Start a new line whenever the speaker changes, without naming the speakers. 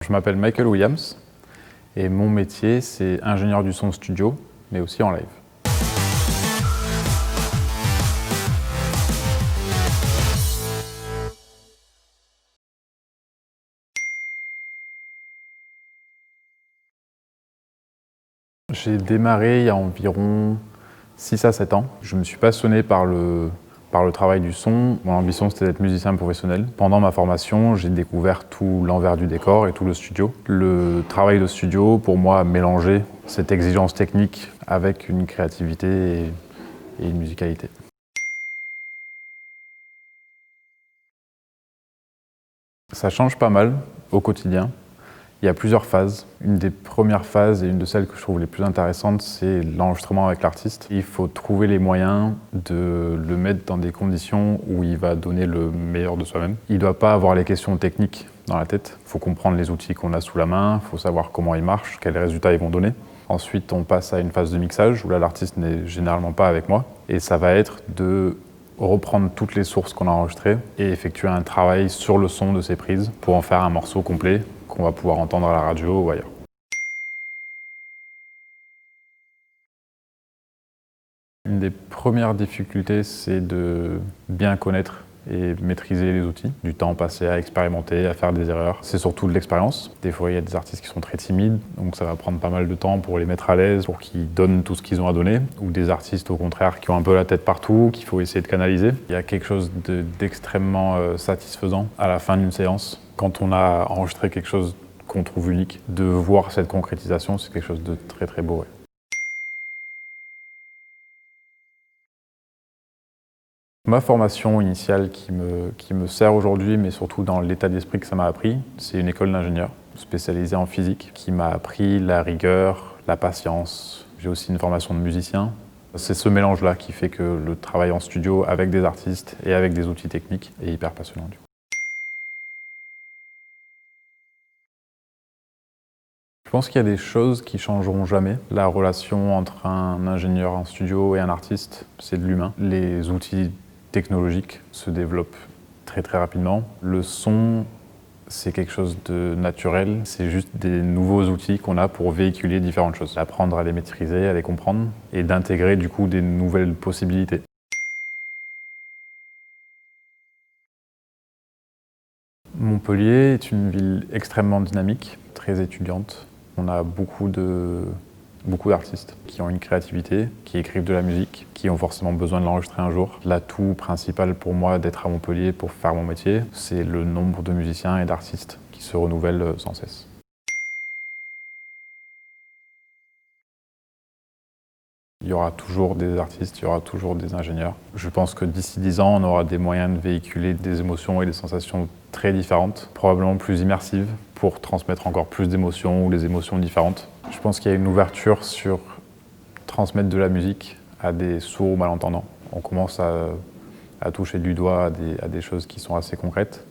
Je m'appelle Michael Williams et mon métier c'est ingénieur du son studio, mais aussi en live. J'ai démarré il y a environ 6 à 7 ans. Je me suis passionné par le travail du son. Mon ambition c'était d'être musicien professionnel. Pendant ma formation, j'ai découvert tout l'envers du décor et tout le studio. Le travail de studio, pour moi, a mélangé cette exigence technique avec une créativité et une musicalité. Ça change pas mal au quotidien. Il y a plusieurs phases. Une des premières phases et une de celles que je trouve les plus intéressantes, c'est l'enregistrement avec l'artiste. Il faut trouver les moyens de le mettre dans des conditions où il va donner le meilleur de soi-même. Il ne doit pas avoir les questions techniques dans la tête. Il faut comprendre les outils qu'on a sous la main, il faut savoir comment ils marchent, quels résultats ils vont donner. Ensuite, on passe à une phase de mixage où là, l'artiste n'est généralement pas avec moi. Et ça va être de reprendre toutes les sources qu'on a enregistrées et effectuer un travail sur le son de ces prises pour en faire un morceau complet qu'on va pouvoir entendre à la radio ou ailleurs. Une des premières difficultés, c'est de bien connaître et maîtriser les outils, du temps passé à expérimenter, à faire des erreurs. C'est surtout de l'expérience. Des fois, il y a des artistes qui sont très timides, donc ça va prendre pas mal de temps pour les mettre à l'aise, pour qu'ils donnent tout ce qu'ils ont à donner. Ou des artistes, au contraire, qui ont un peu la tête partout, qu'il faut essayer de canaliser. Il y a quelque chose d'extrêmement satisfaisant à la fin d'une séance. Quand on a enregistré quelque chose qu'on trouve unique, de voir cette concrétisation, c'est quelque chose de très très beau. Ouais. Ma formation initiale qui me sert aujourd'hui, mais surtout dans l'état d'esprit que ça m'a appris, c'est une école d'ingénieur spécialisée en physique qui m'a appris la rigueur, la patience. J'ai aussi une formation de musicien. C'est ce mélange-là qui fait que le travail en studio avec des artistes et avec des outils techniques est hyper passionnant. Je pense qu'il y a des choses qui changeront jamais. La relation entre un ingénieur en studio et un artiste, c'est de l'humain. Les outils technologiques se développent très très rapidement. Le son, c'est quelque chose de naturel. C'est juste des nouveaux outils qu'on a pour véhiculer différentes choses. Apprendre à les maîtriser, à les comprendre et d'intégrer du coup des nouvelles possibilités. Montpellier est une ville extrêmement dynamique, très étudiante. On a beaucoup d'artistes qui ont une créativité, qui écrivent de la musique, qui ont forcément besoin de l'enregistrer un jour. L'atout principal pour moi d'être à Montpellier pour faire mon métier, c'est le nombre de musiciens et d'artistes qui se renouvellent sans cesse. Il y aura toujours des artistes, il y aura toujours des ingénieurs. Je pense que d'ici 10 ans, on aura des moyens de véhiculer des émotions et des sensations très différentes, probablement plus immersives, pour transmettre encore plus d'émotions ou des émotions différentes. Je pense qu'il y a une ouverture sur transmettre de la musique à des sourds ou malentendants. On commence à toucher du doigt à des choses qui sont assez concrètes.